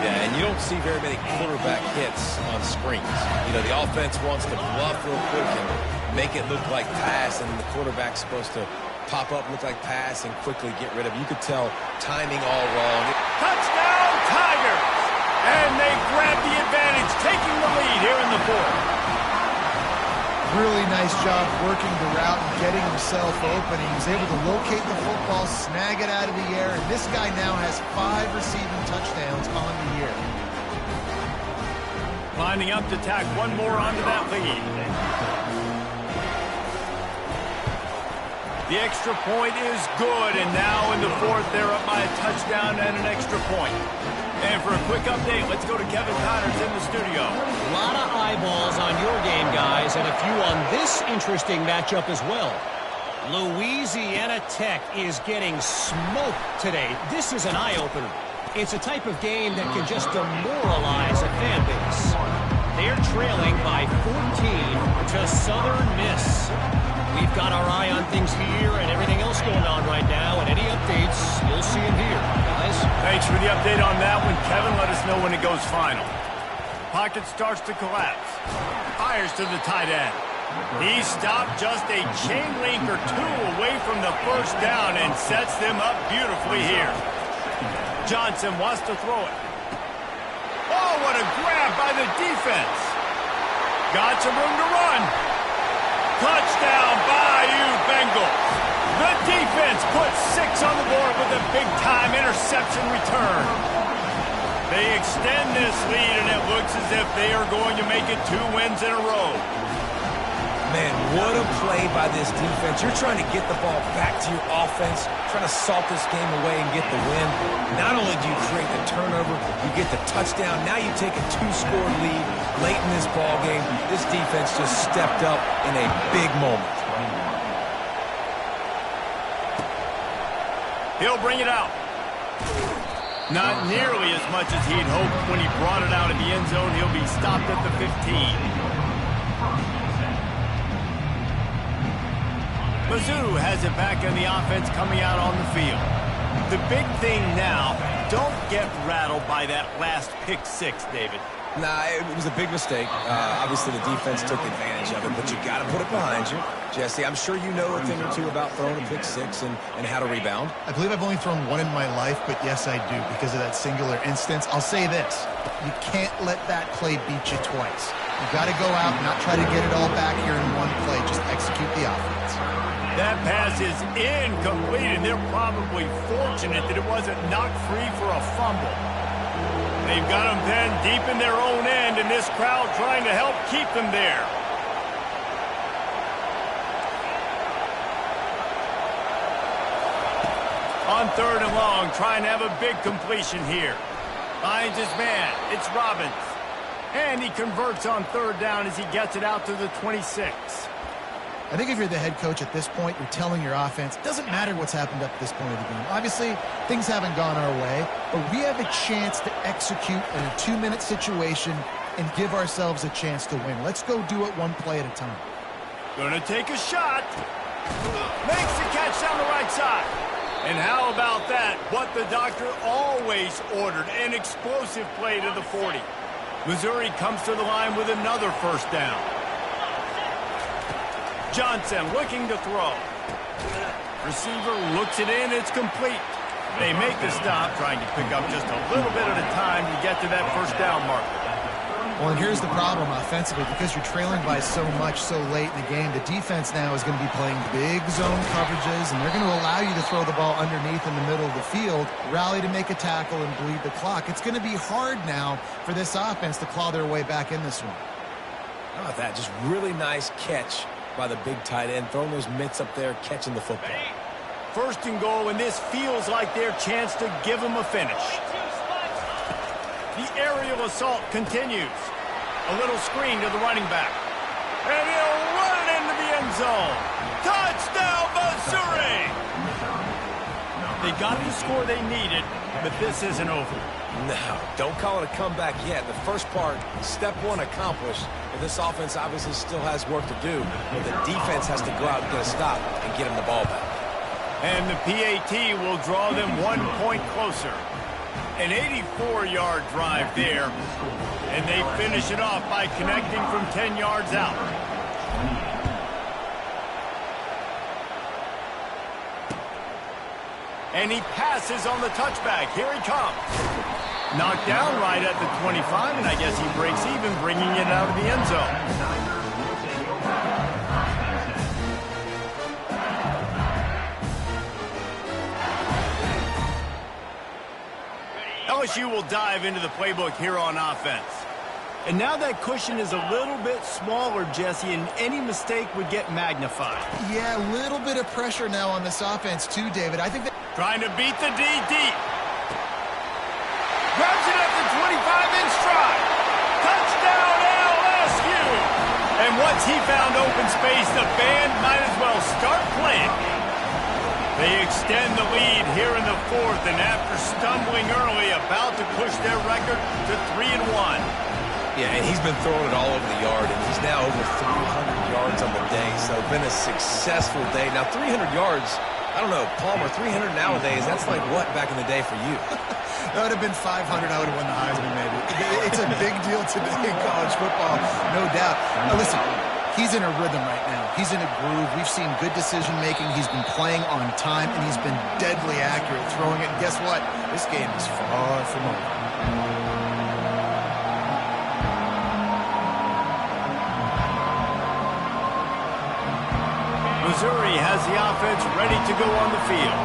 Yeah, and you don't see very many quarterback hits on screens. You know, the offense wants to bluff real quick and make it look like pass, and the quarterback's supposed to pop up, look like pass, and quickly get rid of it. You could tell timing all wrong. Touchdown, Tigers! And they grab the advantage, taking the lead here in the 4th. Really nice job working the route and getting himself open. He was able to locate the football, snag it out of the air, and this guy now has 5 receiving touchdowns on the year. Lining up to tack one more onto that lead. The extra point is good, and now in the fourth, they're up by a touchdown and an extra point. And for a quick update, let's go to Kevin Connors in the studio. A lot of eyeballs on your game, guys, and a few on this interesting matchup as well. Louisiana Tech is getting smoked today. This is an eye-opener. It's a type of game that can just demoralize a fan base. They're trailing by 14 to Southern Miss. We've got our eye on things here and everything else going on right now, and any updates, you'll see them here, guys. Thanks for the update on that one, Kevin. Let us know when it goes final. Pocket starts to collapse. Fires to the tight end. He stopped just a chain link or two away from the first down and sets them up beautifully here. Johnson wants to throw it. Oh, what a grab by the defense. Got some room to run. Touchdown, Bayou Bengals. The defense puts 6 on the board with a big-time interception return. They extend this lead, and it looks as if they are going to make it 2 wins in a row. Man, what a play by this defense. You're trying to get the ball back to your offense, trying to salt this game away and get the win. Not only do you create the turnover, you get the touchdown. Now you take a 2-score lead late in this ball game. This defense just stepped up in a big moment. He'll bring it out. Not nearly as much as he'd hoped when he brought it out of the end zone. He'll be stopped at the 15. Mizzou has it back in the offense coming out on the field. The big thing now, don't get rattled by that last pick 6, David. Nah, it was a big mistake. Obviously, the defense took advantage of it, but you got to put it behind you. Jesse, I'm sure you know a thing or two about throwing a pick 6 and how to rebound. I believe I've only thrown one in my life, but yes, I do because of that singular instance. I'll say this. You can't let that play beat you twice. You got to go out and not try to get it all back here in one play. Just execute the offense. That pass is incomplete, and they're probably fortunate that it wasn't knocked free for a fumble. They've got them then deep in their own end, and this crowd trying to help keep them there. On 3rd and long, trying to have a big completion here. Finds his man. It's Robbins. And he converts on 3rd down as he gets it out to the 26. I think if you're the head coach at this point, you're telling your offense, it doesn't matter what's happened up to this point of the game. Obviously, things haven't gone our way, but we have a chance to execute in a 2-minute situation and give ourselves a chance to win. Let's go do it one play at a time. Gonna take a shot. Makes the catch down the right side. And how about that? What the doctor always ordered, an explosive play to the 40. Missouri comes to the line with another 1st down. Johnson looking to throw. Receiver looks it in. It's complete. They make the stop, trying to pick up just a little bit at a time to get to that 1st down marker. Well, and here's the problem offensively. Because you're trailing by so much so late in the game, the defense now is going to be playing big zone coverages, and they're going to allow you to throw the ball underneath in the middle of the field, rally to make a tackle, and bleed the clock. It's going to be hard now for this offense to claw their way back in this one. How about that? Just really nice catch by the big tight end, throwing those mitts up there, catching the football. 1st and goal, and this feels like their chance to give them a finish. The aerial assault continues. A little screen to the running back. And he'll run it into the end zone. Touchdown, Missouri! They got the score they needed, but this isn't over. No, don't call it a comeback yet. The first part, step 1 accomplished. But this offense obviously still has work to do. But the defense has to go out and get a stop and get him the ball back. And the PAT will draw them 1 point closer. An 84-yard drive there. And they finish it off by connecting from 10 yards out. And he passes on the touchback. Here he comes. Knocked down right at the 25, and I guess he breaks even, bringing it out of the end zone. LSU will dive into the playbook here on offense. And now that cushion is a little bit smaller, Jesse, and any mistake would get magnified. Yeah, a little bit of pressure now on this offense too, David. I think that... Trying to beat the D deep. Grabs it at the 25 in stride. Touchdown LSU! And once he found open space, the band might as well start playing. They extend the lead here in the fourth, and after stumbling early, about to push their record to 3-1. Yeah, and he's been throwing it all over the yard, and he's now over 300 yards on the day, so been a successful day. Now, 300 yards, I don't know, Palmer, 300 nowadays, that's like what back in the day for you? That would have been 500. I would have won the Heisman, maybe. It's a big deal today in college football, no doubt. Now, listen, he's in a rhythm right now. He's in a groove. We've seen good decision-making. He's been playing on time, and he's been deadly accurate throwing it. And guess what? This game is far from over. Missouri has the offense ready to go on the field.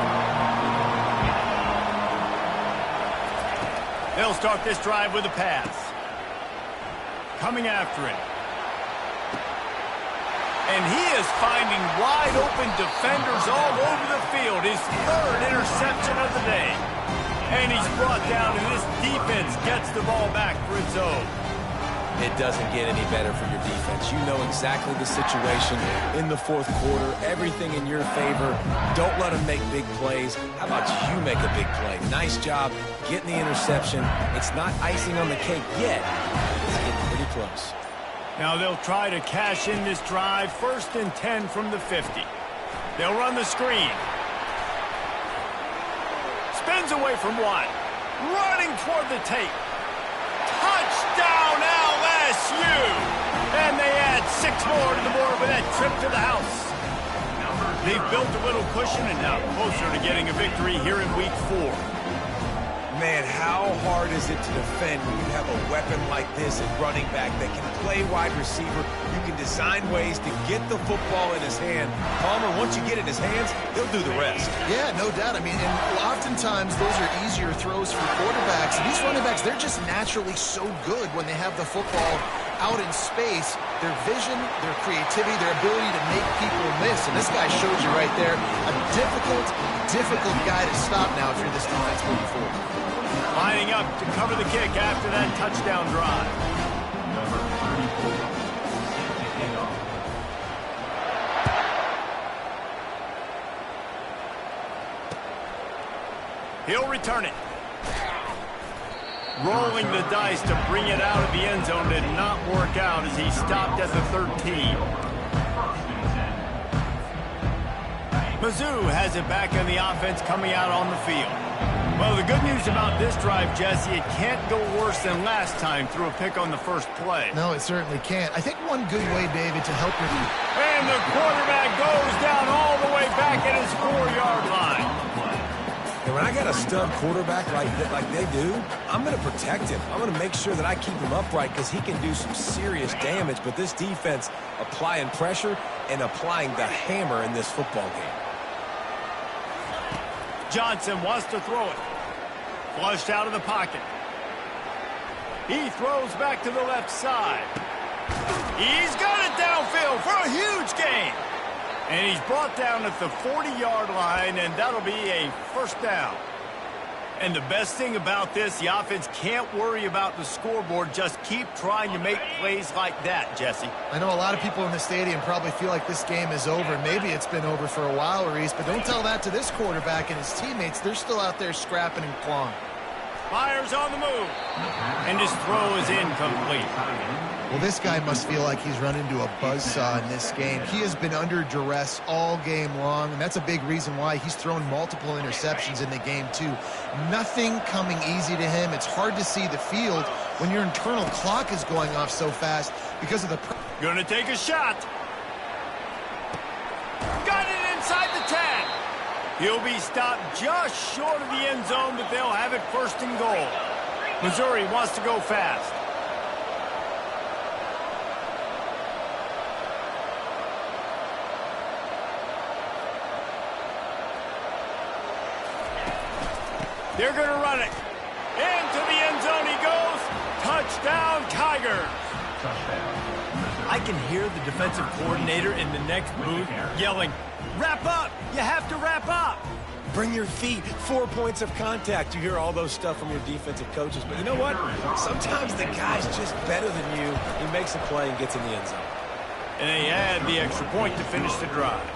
They'll start this drive with a pass. Coming after it. And he is finding wide-open defenders all over the field. His third interception of the day. And he's brought down, and this defense gets the ball back for its own. It doesn't get any better for your defense. You know exactly the situation in the fourth quarter. Everything in your favor. Don't let them make big plays. How about you make a big play? Nice job getting the interception. It's not icing on the cake yet. It's getting pretty close. Now they'll try to cash in this drive. 1st and 10 from the 50. They'll run the screen. Spins away from one. Running toward the tape. Touchdown LSU! And they add 6 more to the board with that trip to the house. They've built a little cushion and now closer to getting a victory here in week 4. Man, how hard is it to defend when you have a weapon like this at running back that can play wide receiver? You can design ways to get the football in his hand. Palmer, once you get it in his hands, he'll do the rest. Yeah, no doubt. I mean, and oftentimes those are easier throws for quarterbacks. And these running backs, they're just naturally so good when they have the football out in space. Their vision, their creativity, their ability to make people miss. And this guy showed you right there, a difficult guy to stop now if you're this defense moving forward. Lining up to cover the kick after that touchdown drive. Number 34, kicking off. He'll return it. Rolling the dice to bring it out of the end zone did not work out as he stopped at the 13. Mizzou has it back in the offense coming out on the field. Well, the good news about this drive, Jesse, it can't go worse than last time through a pick on the first play. No, it certainly can't. I think one good way, David, to help your... And the quarterback goes down all the way back at his 4-yard line. And when I got a stud quarterback like they do, I'm going to protect him. I'm going to make sure that I keep him upright because he can do some serious damage. But this defense applying pressure and applying the hammer in this football game. Johnson wants to throw it. Flushed out of the pocket. He throws back to the left side. He's got it downfield for a huge gain. And he's brought down at the 40-yard line, and that'll be a first down. And the best thing about this, the offense can't worry about the scoreboard. Just keep trying to make plays like that, Jesse. I know a lot of people in the stadium probably feel like this game is over. Maybe it's been over for a while, Reese, but don't tell that to this quarterback and his teammates. They're still out there scrapping and clawing. Fires on the move. And his throw is incomplete. Well, this guy must feel like he's run into a buzzsaw in this game. He has been under duress all game long, and that's a big reason why he's thrown multiple interceptions in the game, too. Nothing coming easy to him. It's hard to see the field when your internal clock is going off so fast because of the... Gonna take a shot. Got it inside the 10. He'll be stopped just short of the end zone, but they'll have it 1st and goal. Missouri wants to go fast. They're going to run it. Into the end zone he goes. Touchdown, Tigers! Touchdown. I can hear the defensive coordinator in the next booth yelling, "Wrap up! You have to wrap up!" Bring your feet, 4 points of contact. You hear all those stuff from your defensive coaches. But you know what? Sometimes the guy's just better than you. He makes a play and gets in the end zone. And they add the extra point to finish the drive.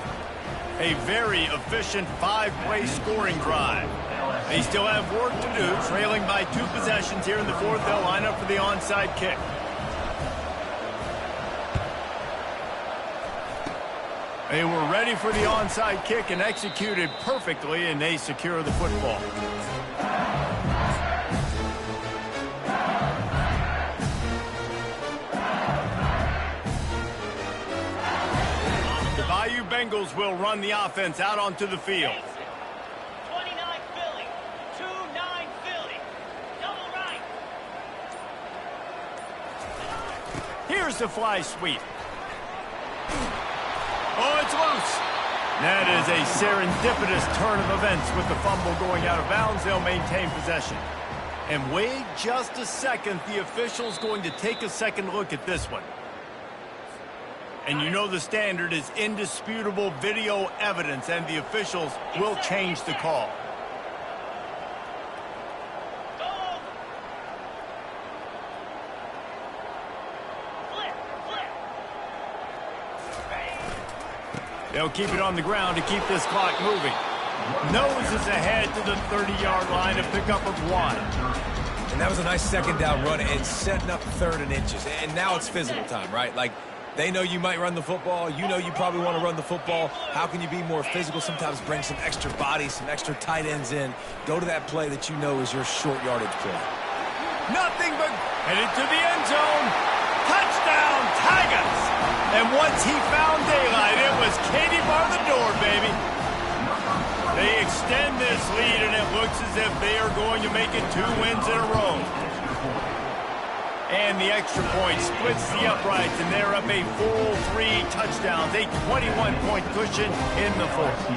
A very efficient 5-play scoring drive. They still have work to do, trailing by 2 possessions here in the fourth. They'll line up for the onside kick. They were ready for the onside kick and executed perfectly, and they secure the football. The Bayou Bengals will run the offense out onto the field. 29 Philly. 2-9 Philly. Double right. Here's the fly sweep. Oh, it's loose. That is a serendipitous turn of events with the fumble going out of bounds. They'll maintain possession. And wait just a second. The official's going to take a second look at this one. And you know the standard is indisputable video evidence, and the officials will change the call. They'll keep it on the ground to keep this clock moving. Noses ahead to the 30-yard line, a pickup of 1. And that was a nice second down run and setting up 3rd and inches. And now it's physical time, right? Like, they know you might run the football. You know you probably want to run the football. How can you be more physical? Sometimes bring some extra bodies, some extra tight ends in. Go to that play that you know is your short yardage play. Nothing but headed to the end zone. Touchdown, Tigers! And once he found daylight, it was Katie bar the door, baby. They extend this lead, and it looks as if they are going to make it 2 wins in a row. And the extra point splits the uprights, and they're up a full 3 touchdowns, a 21-point cushion in the fourth.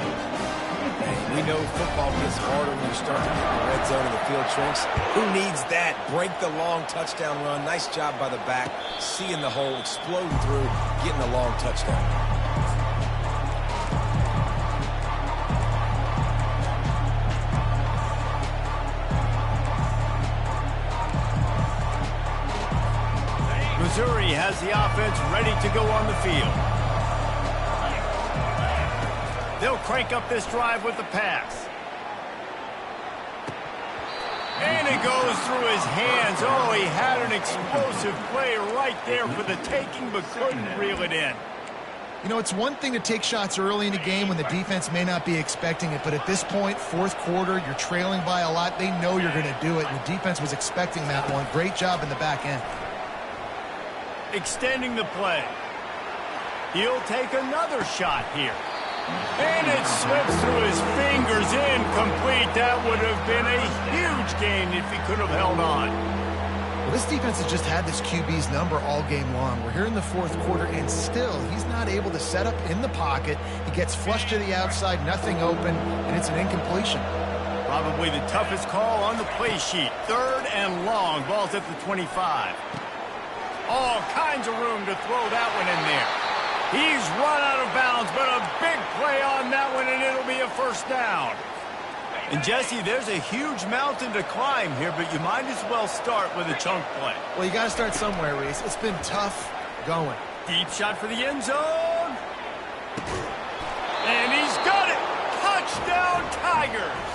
We know football gets harder when you start to get in the red zone and the field shrinks. Who needs that? Break the long touchdown run. Nice job by the back. Seeing the hole, exploding through, getting a long touchdown. Missouri has the offense ready to go on the field. They'll crank up this drive with the pass. And it goes through his hands. Oh, he had an explosive play right there for the taking, but couldn't reel it in. You know, it's one thing to take shots early in the game when the defense may not be expecting it, but at this point, fourth quarter, you're trailing by a lot. They know you're going to do it, and the defense was expecting that one. Great job in the back end. Extending the play. He'll take another shot here. And it slips through his fingers, incomplete. That would have been a huge gain if he could have held on. Well, this defense has just had this QB's number all game long. We're here in the fourth quarter, and still, he's not able to set up in the pocket. He gets flushed to the outside, nothing open, and it's an incompletion. Probably the toughest call on the play sheet. 3rd and long. Ball's at the 25. All kinds of room to throw that one in there. He's run out of bounds, but a big play on that one, and it'll be a first down. And, Jesse, there's a huge mountain to climb here, but you might as well start with a chunk play. Well, you got to start somewhere, Reese. It's been tough going. Deep shot for the end zone. And he's got it. Touchdown, Tigers.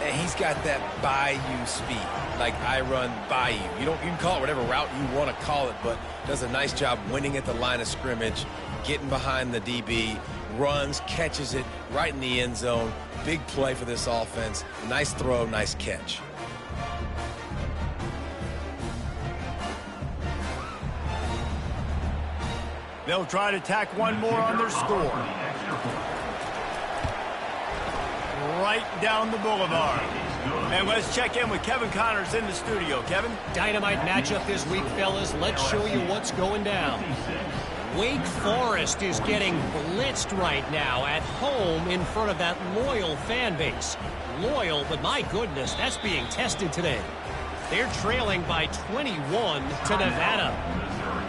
And he's got that Bayou speed. Like I run Bayou. You can call it whatever route you want to call it, but does a nice job winning at the line of scrimmage, getting behind the DB, runs, catches it right in the end zone. Big play for this offense. Nice throw, nice catch. They'll try to tack one more on their score. Right down the boulevard. And let's check in with Kevin Connors in the studio. Kevin? Dynamite matchup this week, fellas. Let's show you what's going down. Wake Forest is getting blitzed right now at home in front of that loyal fan base. Loyal, but my goodness, that's being tested today. They're trailing by 21 to Nevada.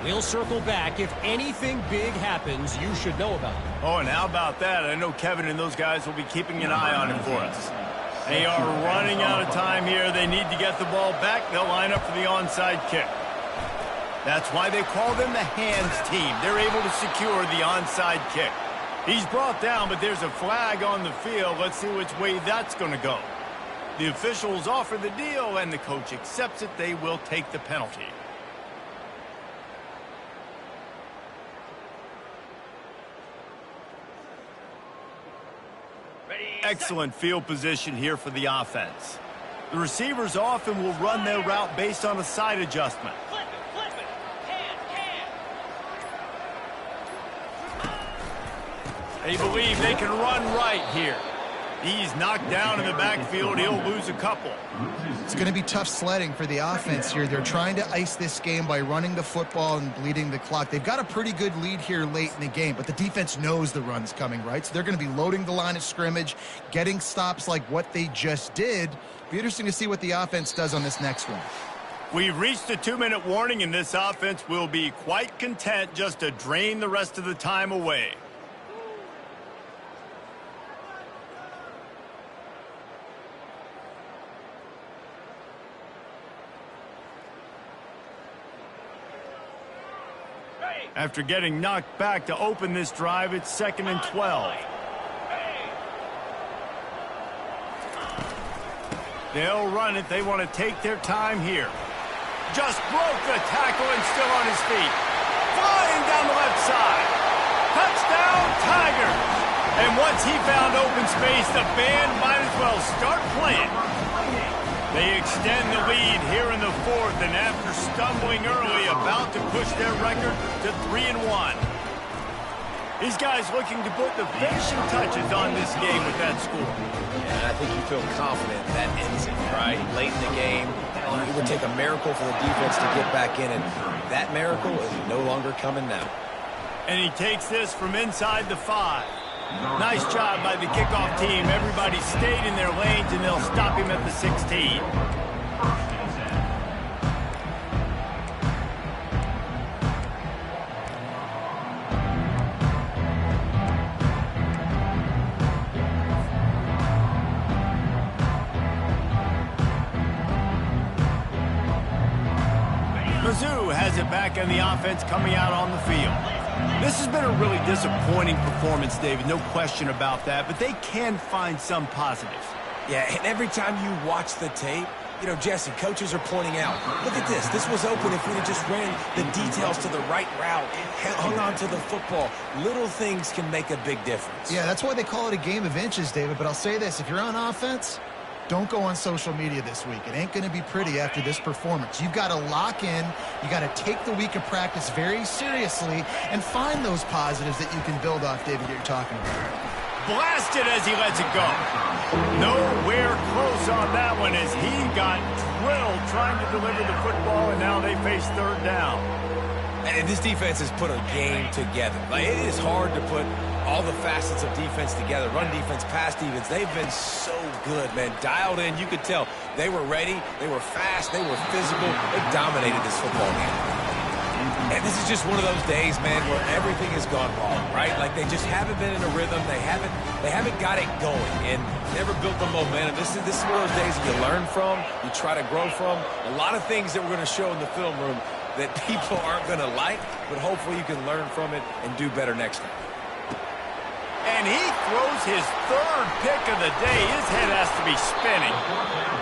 We'll circle back. If anything big happens, you should know about it. Oh, and how about that? I know Kevin and those guys will be keeping an eye on it for us. They are running out of time here. They need to get the ball back. They'll line up for the onside kick. That's why they call them the hands team. They're able to secure the onside kick. He's brought down, but there's a flag on the field. Let's see which way that's going to go. The officials offer the deal, and the coach accepts it. They will take the penalty. Excellent field position here for the offense. The receivers often will run their route based on a side adjustment. Flip it. They believe they can run right here. He's knocked down in the backfield. He'll lose a couple. It's going to be tough sledding for the offense here. They're trying to ice this game by running the football and bleeding the clock. They've got a pretty good lead here late in the game, but the defense knows the run's coming, right? So they're going to be loading the line of scrimmage, getting stops like what they just did. Be interesting to see what the offense does on this next one. We've reached a 2-minute warning, and this offense will be quite content just to drain the rest of the time away. After getting knocked back to open this drive, it's 2nd and 12. They'll run it. They want to take their time here. Just broke the tackle and still on his feet. Flying down the left side. Touchdown, Tigers! And once he found open space, the band might as well start playing. They extend the lead here in the 4th, and after stumbling early, about to push their record to 3-1. These guys looking to put the finishing touches on this game with that score. And I think you feel confident that ends it, right? Late in the game, it would take a miracle for the defense to get back in, and that miracle is no longer coming now. And he takes this from inside the 5. Nice job by the kickoff team. Everybody stayed in their lanes, and they'll stop him at the 16. Mizzou has it back on the offense coming out on the field. This has been a really disappointing performance, David, no question about that, but they can find some positives. Yeah, and every time you watch the tape, you know, Jesse, coaches are pointing out, look at this. This was open if we had just ran the details to the right route, hung on to the football. Little things can make a big difference. Yeah, that's why they call it a game of inches, David. But I'll say this, if you're on offense, don't go on social media this week. It ain't going to be pretty after this performance. You've got to lock in. You got to take the week of practice very seriously and find those positives that you can build off, David, that you're talking about. Blasted as he lets it go. Nowhere close on that one as he got drilled trying to deliver the football, and now they face 3rd down. And this defense has put a game together. Like, it is hard to put all the facets of defense together. Run defense, pass defense. They've been so good, man. Dialed in. You could tell they were ready. They were fast. They were physical. They dominated this football game. And this is just one of those days, man, where everything has gone wrong, right? Like, they just haven't been in a rhythm. They haven't got it going and never built the momentum. This is one of those days that you learn from, you try to grow from. A lot of things that we're going to show in the film room that people aren't going to like, but hopefully you can learn from it and do better next time. And he throws his 3rd pick of the day. His head has to be spinning.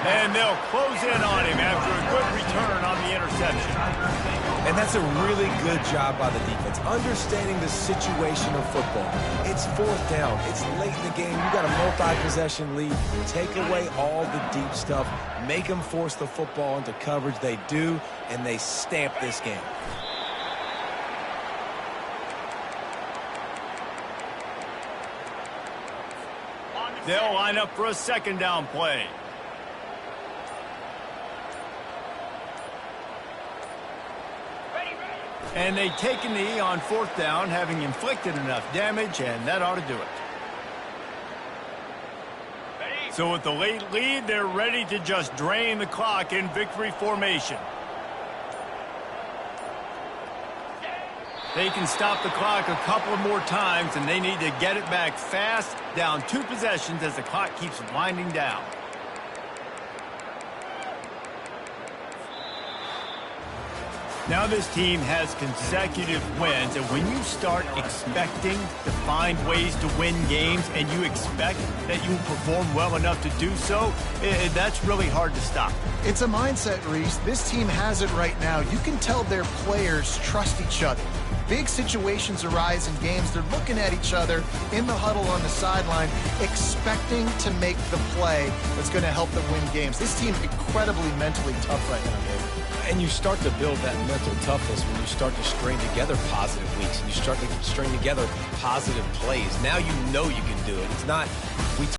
And they'll close in on him after a good return on the interception. And that's a really good job by the defense, understanding the situation of football. It's 4th down. It's late in the game. You got a multi-possession lead. Take away all the deep stuff. Make them force the football into coverage. They do, and they stamp this game. They'll line up for a 2nd down play. And they take a knee on 4th down, having inflicted enough damage, and that ought to do it. So with the late lead, they're ready to just drain the clock in victory formation. They can stop the clock a couple more times, and they need to get it back fast, down 2 possessions as the clock keeps winding down. Now this team has consecutive wins, and when you start expecting to find ways to win games and you expect that you will perform well enough to do so, that's really hard to stop. It's a mindset, Reese. This team has it right now. You can tell their players trust each other. Big situations arise in games. They're looking at each other in the huddle on the sideline, expecting to make the play that's going to help them win games. This team incredibly mentally tough right now, David. And you start to build that mental toughness when you start to string together positive weeks and you start to string together positive plays. Now you know you can do it. It's not, we